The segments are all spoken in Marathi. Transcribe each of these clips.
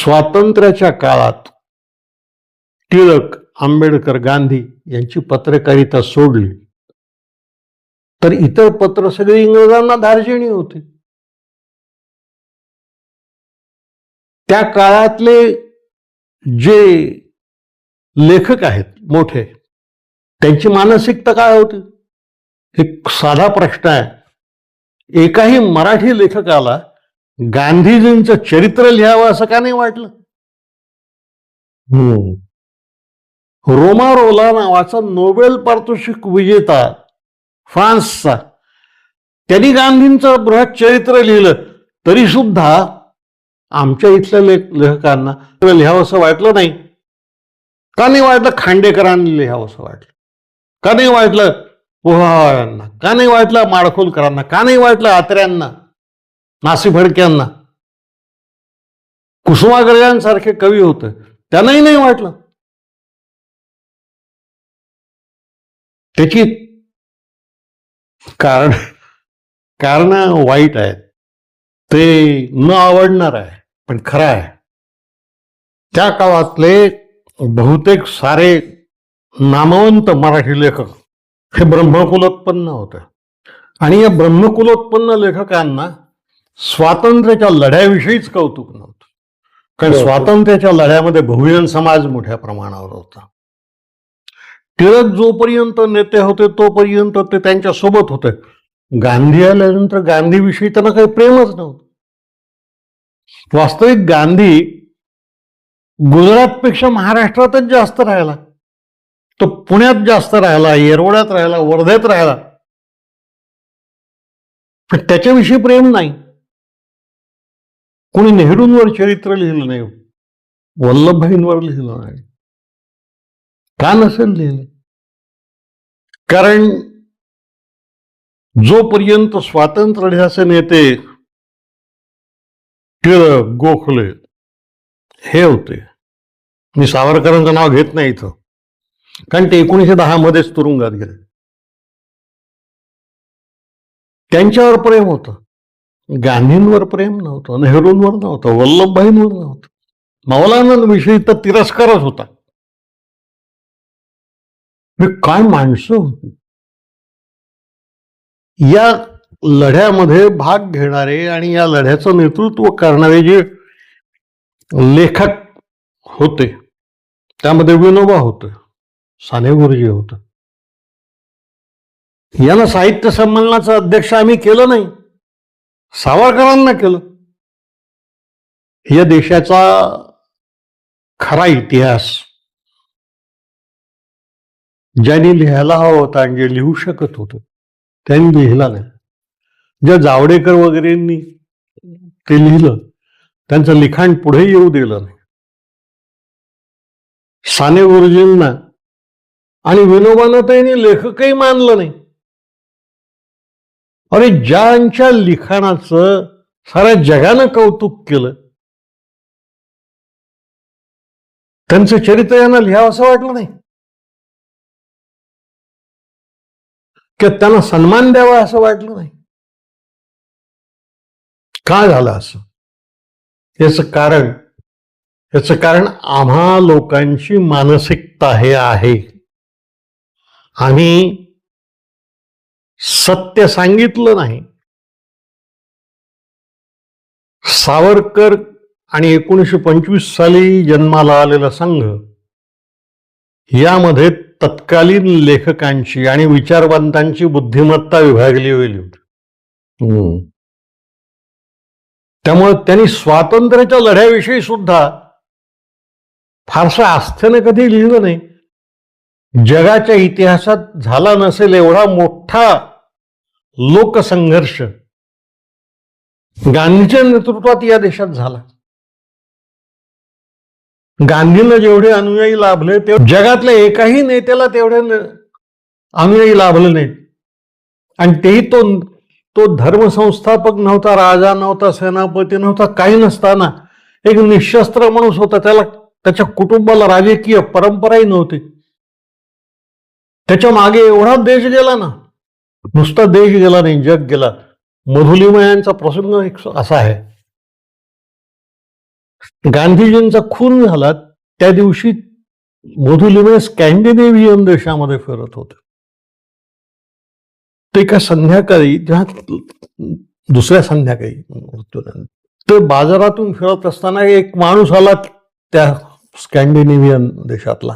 स्वातंत्र्याच्या काळात टिळक, आंबेडकर, गांधी यांची पत्रकारिता सोडली तर इतर पत्र सगळी इंग्रजांना धार्जिणी होती. त्या काळातले जे लेखक आहेत मोठे, त्यांची मानसिकता काय होती? एक साधा प्रश्न आहे. एकाही मराठी लेखकाला गांधीजींचं चरित्र लिहावं असं का नाही वाटलं? रोमारोला नावाचा नोबेल पारितोषिक विजेता फ्रान्सचा, त्यांनी गांधींचं बृहत चरित्र लिहिलं तरी सुद्धा आमच्या इथल्या लेखकांना लिहावं असं वाटलं नाही. का नाही वाटलं? खांडेकरांनी लिहावं असं वाटलं. का नाही वाटलं पोहाळ्यांना? का नाही वाटलं माडखोलकरांना? का नाही वाटलं आत्र्यांना, नासी फडक्यांना? कुसुमाग्रजांसारखे कवी होते, त्यांनाही नाही वाटलं. त्याची कारण वाईट आहेत, ते न आवडणार आहे, पण खरं आहे. त्या काळातले बहुतेक सारे नामवंत मराठी लेखक हे ब्रह्मकुलोत्पन्न होते. आणि या ब्रह्मकुलोत्पन्न लेखकांना स्वातंत्र्याच्या लढ्याविषयीच कौतुक नव्हतं. कारण स्वातंत्र्याच्या लढ्यामध्ये बहुजन समाज मोठ्या प्रमाणावर होता. टिळक जोपर्यंत नेते होते तोपर्यंत ते त्यांच्या सोबत होते. गांधी आल्यानंतर गांधीविषयी त्यांना काही प्रेमच नव्हतं. वास्तविक गांधी गुजरातपेक्षा महाराष्ट्रातच जास्त राहिला. तो पुण्यात जास्त राहिला, येरवड्यात राहिला, वर्धेत राहिला, पण त्याच्याविषयी प्रेम नाही. कोणी नेहरूंवर चरित्र लिहिलं नाही, वल्लभभाईंवर लिहिलं नाही. का नसेल लिहिलं? कारण जोपर्यंत स्वातंत्र्य लढ्याचे नेते टिळक, गोखले हे होते, मी सावरकरांचं नाव घेत नाही इथं, कारण ते 1910 मध्येच तुरुंगात गेले, त्यांच्यावर प्रेम होतं. गांधींवर प्रेम नव्हतं, नेहरूंवर नव्हतं, वल्लभभाईंवर नव्हतं. मौलानांविषयी तर तिरस्कारच होता. काय माणसं होती. या लढ्यामध्ये भाग घेणारे आणि या लढ्याचं नेतृत्व करणारे जे लेखक होते त्यामध्ये विनोबा होते, साने गुरुजी होते. यांना साहित्य संमेलनाचं अध्यक्ष आम्ही केलं नाही, सावरकरांना केलं. या देशाचा खरा इतिहास ज्यांनी लिहायला हवा होता आणि जे लिहू शकत होते त्यांनी लिहिला नाही. ज्या जावडेकर वगैरेंनी ते लिहिलं त्यांचं लिखाण पुढे येऊ दिलं नाही. साने गुरुजींना आणि विनोबांना त्यांनी लेखकही मानलं नाही. अरे ज्यांच्या लिखाणाचं साऱ्या जगानं कौतुक केलं त्यांचं चरित्र यांना लिहावं असं वाटलं नाही, की त्यांना सन्मान द्यावा असं वाटलं नाही. का झालं असं? याचं कारण आम्हा लोकांची मानसिकता हे आहे. आम्ही सत्य सांगितलं नाही. सावरकर आणि 1925 साली जन्माला आलेला संघ यामध्ये तत्कालीन लेखकांची आणि विचारवंतांची बुद्धिमत्ता विभागली गेली होती. त्यामुळे त्यांनी स्वातंत्र्याच्या लढ्याविषयी सुद्धा फारसं आस्थेने कधी लिहिलं नाही. जगाच्या इतिहासात झाला नसेल एवढा मोठा लोकसंघर्ष गांधीच्या नेतृत्वात या देशात झाला. गांधींना जेवढे अनुयायी लाभले तेवढे जगातल्या एकाही नेत्याला तेवढे अनुयायी लाभले नाहीत. आणि तेही तो धर्मसंस्थापक नव्हता, राजा नव्हता, सेनापती नव्हता, काही नसताना एक निशस्त्र माणूस होता. त्याच्या कुटुंबाला राजकीय परंपराही नव्हती. त्याच्या मागे एवढा देश गेला ना, नुसता देश गेला नाही, जग गेला. मधुलिमा यांचा प्रसंग एक असा आहे. गांधीजींचा खून झाला त्या दिवशी मोधुलिमय स्कॅन्डिनेव्हियन देशामध्ये फिरत होते. ते एका संध्याकाळी जेव्हा दुसऱ्या संध्याकाळी ते बाजारातून फिरत असताना एक माणूस आला त्या स्कॅन्डिनेव्हियन देशातला,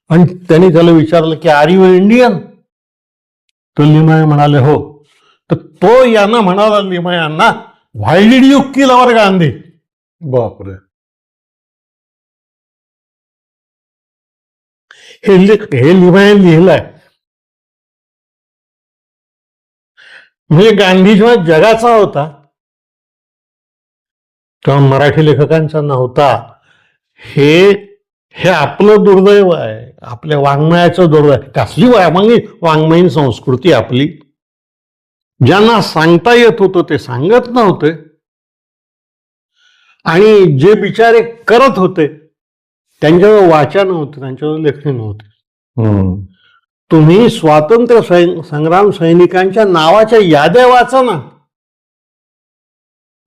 आणि त्यांनी त्याला विचारलं की आर यू इंडियन? तो लिमय म्हणाले हो. तर तो यांना म्हणाला, लिमयांना, why did you kill our Gandhi? बापरे. हे लिमयन लिहिलंय. म्हणजे गांधी जेव्हा जगाचा होता तेव्हा मराठी लेखकांचा नव्हता. हे आपलं दुर्दैव आहे, आपल्या वाङ्मयाचं दुर्दैव. कसली वाङ्मयीन संस्कृती आपली. ज्यांना सांगता येत होतं ते सांगत नव्हते, आणि जे बिचारे करत होते त्यांच्यावर वाचा नव्हते, त्यांच्यावर लेखणी नव्हते. तुम्ही स्वातंत्र्य संग्राम सैनिकांच्या नावाच्या याद्या वाचा ना.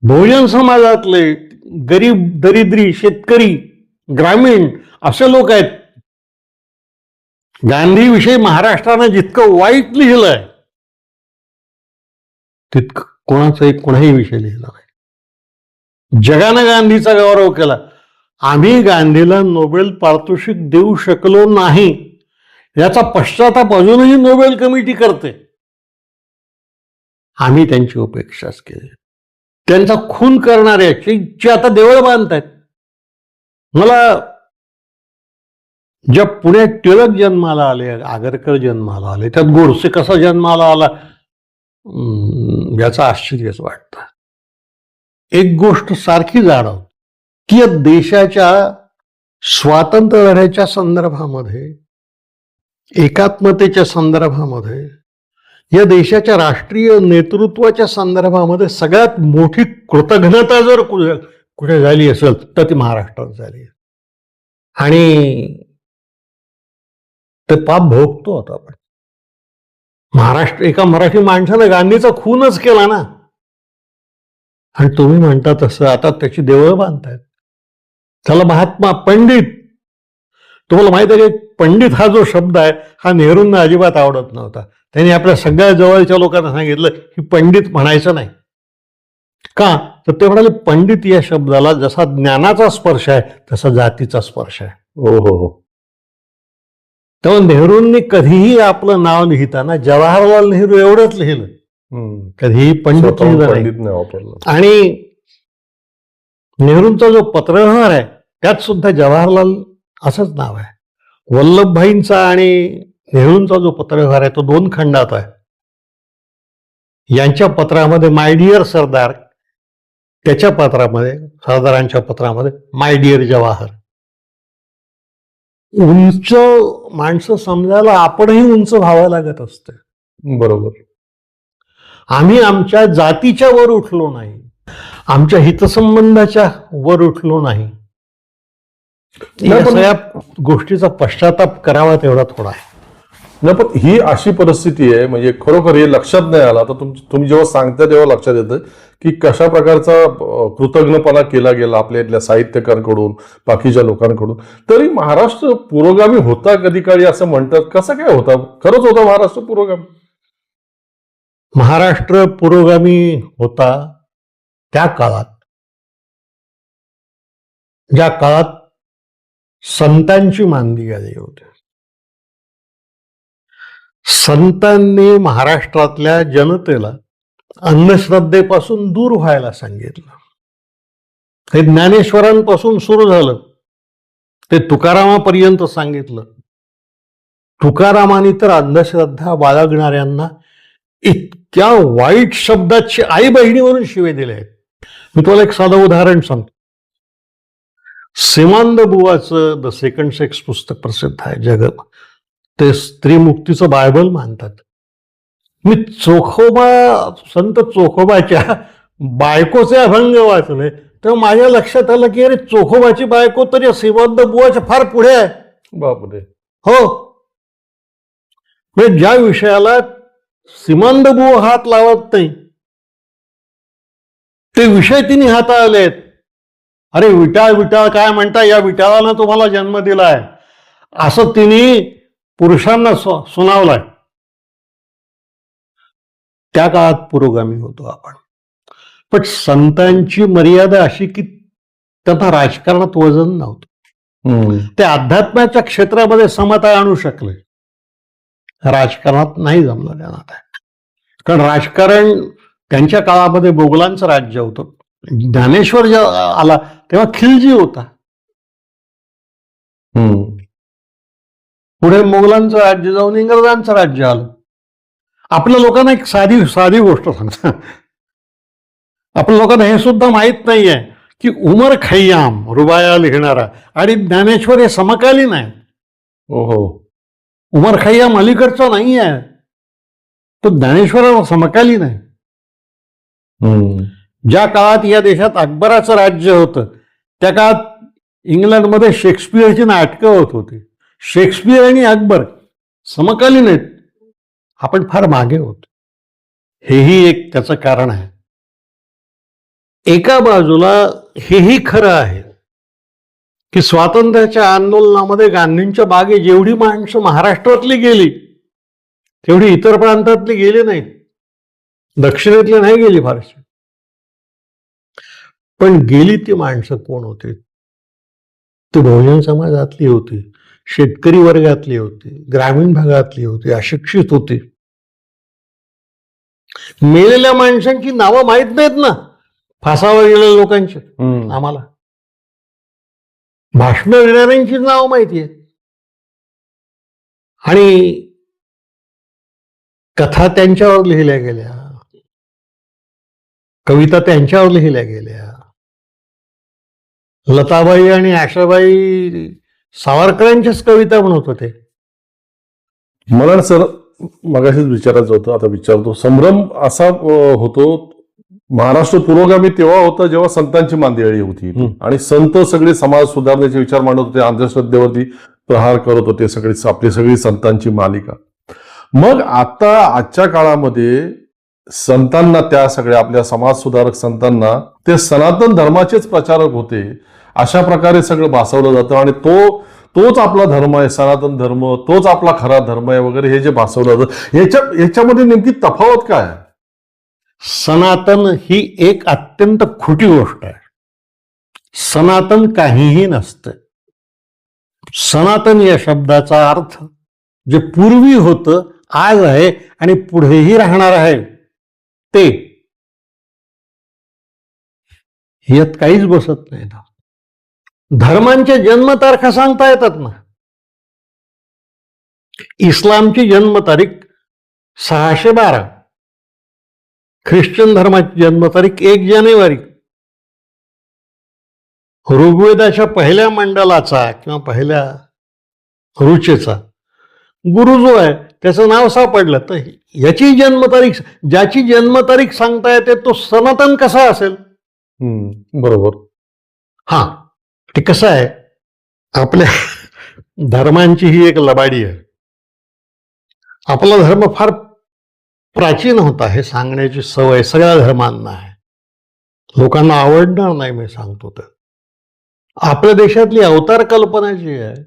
बहुजन समाजातले गरीब, दरिद्री, शेतकरी, ग्रामीण असे लोक आहेत. गांधीविषयी महाराष्ट्रानं जितकं वाईट लिहिलंय तितकं कोणाचाही विषय लिहिला नाही. जगानं गांधीचा गौरव केला. आम्ही गांधीला नोबेल पारितोषिक देऊ शकलो नाही याचा पश्चाताप अजूनही नोबेल कमिटी करते. आम्ही त्यांची उपेक्षाच केली. त्यांचा खून करणाऱ्याची आता देवळ बांधतायत. मला ज्या पुण्यात टिळक जन्माला आले, आगरकर जन्माला आले, त्यात गोडसे कसा जन्माला आला याचं आश्चर्यच वाटतं. एक गोष्ट सारखी जाणव की या देशाच्या स्वातंत्र्य लढ्याच्या संदर्भामध्ये, एकात्मतेच्या संदर्भामध्ये, या देशाच्या राष्ट्रीय नेतृत्वाच्या संदर्भामध्ये सगळ्यात मोठी कृतघ्नता जर कुठे झाली असेल तर ती महाराष्ट्रात झाली. आणि ते पाप भोगतो आता आपण. एका मराठी माणसानं गांधीचा खूनच केला ना, आणि तुम्ही म्हणता तसं आता त्याची देवळं बांधतायत. त्याला महात्मा पंडित. तुम्हाला माहित आहे की पंडित हा जो शब्द आहे हा नेहरूंना अजिबात आवडत नव्हता. त्यांनी आपल्या सगळ्या जवळच्या लोकांना सांगितलं की पंडित म्हणायचं नाही. का? तर ते म्हणाले पंडित या शब्दाला जसा ज्ञानाचा स्पर्श आहे तसा जातीचा स्पर्श आहे. हो. तेव्हा नेहरूंनी कधीही आपलं नाव लिहिताना जवाहरलाल नेहरू एवढंच लिहिलं, कधीही पंडित लिहिलं नाही वापरलं. आणि नेहरूंचा जो पत्रव्यवहार आहे त्यात सुद्धा जवाहरलाल असंच नाव आहे. वल्लभभाईंचा आणि नेहरूंचा जो पत्रव्यवहार आहे तो 2 खंडात आहे. यांच्या पत्रामध्ये माय डिअर सरदार, त्याच्या पत्रामध्ये, सरदारांच्या पत्रामध्ये माय डिअर जवाहर. उंच माणसं समजायला आपणही उंच व्हावं लागत असते. बरोबर. आम्ही आमच्या जातीच्या वर उठलो नाही, आमच्या हितसंबंधाच्या वर उठलो नाही. या गोष्टीचा पश्चाताप करावा तेवढा थोडा आहे. नाही, पण ही अशी परिस्थिती आहे, म्हणजे खरोखर हे लक्षात नाही आला. आता तुम्ही जेव्हा सांगता तेव्हा लक्षात येतं की कशा प्रकारचा कृतज्ञपणा केला गेला आपल्या इथल्या साहित्यकारांकडून, बाकीच्या लोकांकडून. तरी महाराष्ट्र पुरोगामी होता कधी काळी असं म्हणतात. कसं काय होता? खरंच होता महाराष्ट्र पुरोगामी? महाराष्ट्र पुरोगामी होता त्या काळात ज्या काळात संतांची मानली गेली होती. संतांनी महाराष्ट्रातल्या जनतेला अंधश्रद्धेपासून दूर व्हायला सांगितलं. हे ज्ञानेश्वरांपासून सुरू झालं, ते तुकारामापर्यंत सांगितलं. तुकारामांनी तर अंधश्रद्धा बाळगणाऱ्यांना इतक्या वाईट शब्दाची आई बहिणीवरून शिवे दिले आहेत. मी तुम्हाला एक साधं उदाहरण सांगतो. श्रीमानंद बुवाचं द सेकंड सेक्स पुस्तक प्रसिद्ध आहे जगात. ते स्त्रीमुक्तीचं बायबल मानतात. मी संत चोखोबाच्या बायकोचे अभंग वाचले तेव्हा माझ्या लक्षात आलं की अरे चोखोबाची बायको तर या श्रीमंत बुवाच्या फार पुढे आहे. बापरे. हो, म्हणजे ज्या विषयाला श्रीमंत बुवा हात लावत नाही ते विषय तिने हाताळलेत. अरे विटाळ विटाळ काय म्हणता, या विटाळानं तुम्हाला जन्म दिलाय, असं तिने पुरुषांना सुनावलाय. त्या काळात पुरोगामी होतो आपण. पण संतांची मर्यादा अशी की त्यांना राजकारणात वजन नव्हतं. ते अध्यात्माच्या क्षेत्रामध्ये समता आणू शकले, राजकारणात नाही जमलं त्यांना. कारण राजकारण त्यांच्या काळामध्ये मोगलांचं राज्य होतं. ज्ञानेश्वर जेव्हा आला तेव्हा खिलजी होता. पुढे मोगलांचं राज्य जाऊन इंग्रजांचं राज्य आलं. आपल्या लोकांना एक साधी साधी गोष्ट सांगता, आपल्या लोकांना हे सुद्धा माहीत नाहीये की उमर खय्याम रुबाया लिहिणारा आणि ज्ञानेश्वर हे समकालीन आहे. ओहो. उमर खय्याम अलीकडचा नाही आहे, तो ज्ञानेश्वराला समकालीन आहे. ज्या काळात या देशात अकबराचं राज्य होतं त्या काळात इंग्लंडमध्ये शेक्सपियरची नाटकं होत होती. शेक्सपियर आणि अकबर समकालीन आहेत, आपण फार मागे होतो. हेही एक त्याचं कारण आहे. एका बाजूला हेही खरं आहे की स्वातंत्र्याच्या आंदोलनामध्ये गांधींच्या मागे जेवढी माणसं महाराष्ट्रातली गेली तेवढी इतर प्रांतातली गेली नाहीत, दक्षिणेतली नाही गेली फारशी. पण गेली ती माणसं कोण होती? ती बहुजन समाजातली होती, शेतकरी वर्गातली होती, ग्रामीण भागातली होती, अशिक्षित होती. मेलेल्या माणसांची नावं माहीत नाहीत ना, फासावर गेलेल्या लोकांची आम्हाला. भाषणं देणाऱ्यांची नावं माहिती आहेत आणि कथा त्यांच्यावर लिहिल्या गेल्या, कविता त्यांच्यावर लिहिल्या गेल्या. लताबाई आणि आशाबाई सावरकरांच्याच कविता म्हणत होते. मला सर मगाशीच विचारायचं होतं, आता विचारतो. संभ्रम असा होतो, महाराष्ट्र पुरोगामी तेव्हा होता जेव्हा संतांची मांदियाळी होती आणि संत सगळे समाज सुधारण्याचे विचार मांडत होते, अंधश्रद्धेवरती प्रहार करत होते, आपली सगळी संतांची मालिका. मग आता आजच्या काळामध्ये संतांना, त्या सगळ्या आपल्या समाज सुधारक संतांना ते सनातन धर्माचेच प्रचारक होते अशा प्रकारे सगळं भासवलं जातं आणि तोच आपला धर्म आहे, सनातन धर्म तोच आपला खरा धर्म आहे वगैरे हे जे भासवलं जातं, याच्यामध्ये नेमकी तफावत काय आहे? सनातन ही एक अत्यंत खोटी गोष्ट आहे. सनातन काहीही नसतं. सनातन या शब्दाचा अर्थ जे पूर्वी होतं, आज आहे आणि पुढेही राहणार आहे ते. यात काहीच बसत नाही ना. धर्मांच्या जन्मतारखा सांगता येतात ना. इस्लामची जन्मतारीख 612, ख्रिश्चन धर्माची जन्मतारीख 1 जानेवारी. ऋग्वेदाच्या पहिल्या मंडलाचा किंवा पहिल्या रुचेचा गुरु जो आहे त्याचं नाव सापडलं, तर याची जन्मतारीख, ज्याची जन्मतारीख सांगता येते तो सनातन कसा असेल? बरोबर. हा, ते कसं आहे, आपल्या धर्मांची ही एक लबाडी आहे. आपला धर्म फार प्राचीन होता हे सांगण्याची सवय सगळ्या धर्मांना आहे. लोकांना आवडणार नाही मी सांगतो तर. आपल्या देशातली अवतार कल्पना जी आहे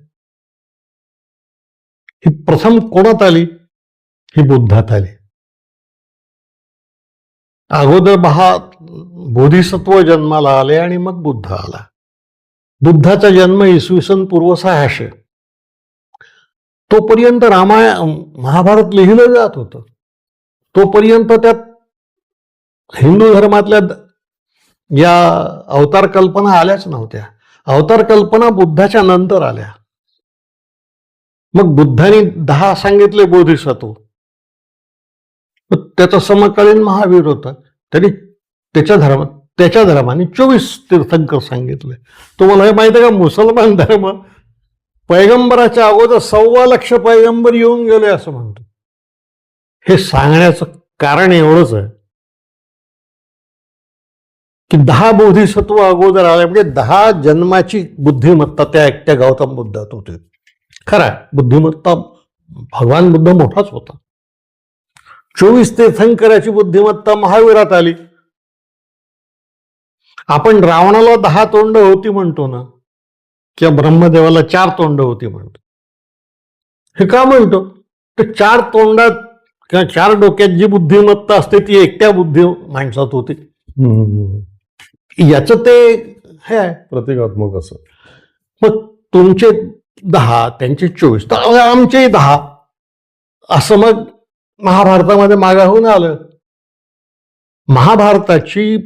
ही प्रथम कोणात आली? ही बुद्धात आली. अगोदर बोधिसत्व जन्माला आले आणि मग बुद्ध आला. बुद्धाचा जन्म इसवी सन पूर्व 600. तोपर्यंत रामायण महाभारत लिहिलं जात होतं. तोपर्यंत त्यात हिंदू धर्मातल्या या अवतार कल्पना आल्याच नव्हत्या. अवतार कल्पना बुद्धाच्या नंतर आल्या. मग बुद्धाने 10 सांगितले बोधिसत्व. त्याचा समकालीन महावीर होता, त्यांनी त्याच्या धर्माने 24 तीर्थंकर सांगितले. तुम्हाला हे माहिती आहे का, मुसलमान धर्म पैगंबराच्या अगोदर 1.25 लाख पैगंबर येऊन गेले असं म्हणतो. हे सांगण्याचं कारण एवढंच आहे की 10 बोधिसत्व अगोदर आले, म्हणजे 10 जन्माची बुद्धिमत्ता त्या एकट्या गौतम बुद्धात होते. खरं बुद्धिमत्ता भगवान बुद्ध मोठाच होता. 24 तीर्थंकराची बुद्धिमत्ता महावीरात आली आपण रावणाला 10 तोंड होती म्हणतो ना, किंवा ब्रह्मदेवाला 4 तोंड होती म्हणतो. हे का म्हणतो? तर 4 तोंडात किंवा 4 डोक्यात जी बुद्धिमत्ता असते ती एकट्या बुद्धी माणसात होती. याचं ते हे आहे. प्रतिकात्मक असं. मग तुमचे 10, त्यांचे 24, तर आमचे 10, असं मग महाभारतामध्ये मागाहून आलं. महाभारताची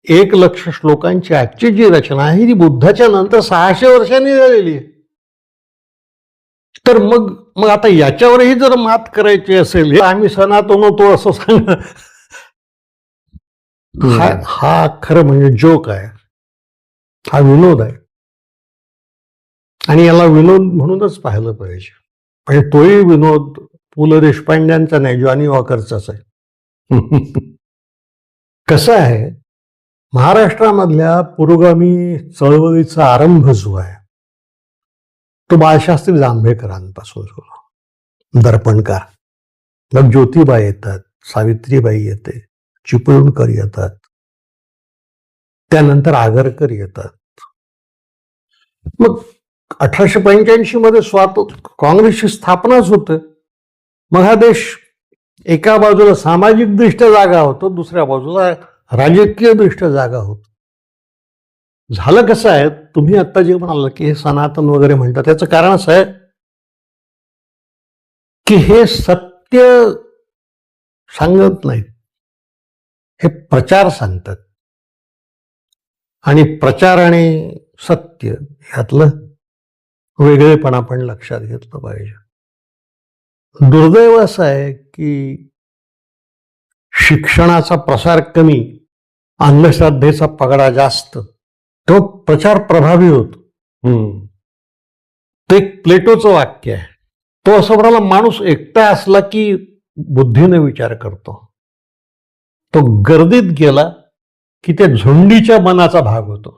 1,00,000 श्लोकांची आजची जी रचना आहे ही बुद्धाच्या नंतर 600 वर्षांनी झालेली आहे. तर मग आता याच्यावरही जर मात करायची असेल, हे आम्ही सनातन होतो असं सांग, हा खरं म्हणजे जोक आहे, हा विनोद आहे. आणि याला विनोद म्हणूनच पाहिलं पाहिजे. म्हणजे तोही विनोद पु ल देशपांड्यांचा नाही, जॉनी वॉकरचाच आहे. कसं आहे, महाराष्ट्रामधल्या पुरोगामी चळवळीचा आरंभ जो आहे तो बाळशास्त्री जांभेकरांपासून झाला. दर्पणकार, मग ज्योतिबा येतात, सावित्रीबाई येते, चिपळूणकर येतात, त्यानंतर आगरकर येतात. मग 1885 मध्ये काँग्रेसची स्थापनाच होते. मग हा देश एका बाजूला सामाजिक दृष्ट्या जागा होतो, दुसऱ्या बाजूला राजकीय दृष्ट्या जागा होतो. झालं कसं आहे, तुम्ही आता जे म्हणाल की हे सनातन वगैरे म्हणतात, त्याचं कारण असं आहे की हे सत्य सांगत नाहीत, हे प्रचार सांगतात. आणि प्रचार आणि सत्य ह्यातलं वेगळेपण आपण लक्षात घेतलं पाहिजे. दुर्दैव असं आहे की शिक्षणाचा प्रसार कमी, अंधश्रद्धेचा पगडा जास्त, तो प्रचार प्रभावी होतो. ते एक प्लेटोचं वाक्य आहे. तो असं म्हणाला, माणूस एकटा असला की बुद्धीने विचार करतो, तो गर्दीत गेला की त्या झुंडीच्या मनाचा भाग होतो.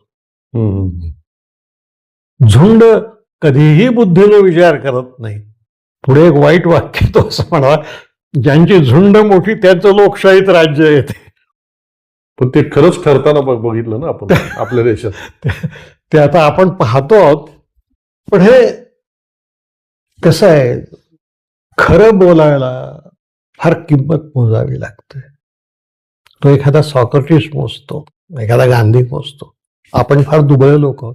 झुंड कधीही बुद्धीने विचार करत नाही. पुढे एक वाईट वाक्य तो असं म्हणाला, ज्यांची झुंड मोठी त्यांचं लोकशाहीत राज्य येते. पण ते खरंच ठरताना बघितलं ना आपण आपल्या देशात. ते आता आपण पाहतो आहोत. पण हे कसं आहे, खरं बोलायला फार किंमत मोजावी लागते. तो एखादा सॉक्रेटिस मोजतो, एखादा गांधी मोजतो. आपण फार दुबळे लोक आहोत.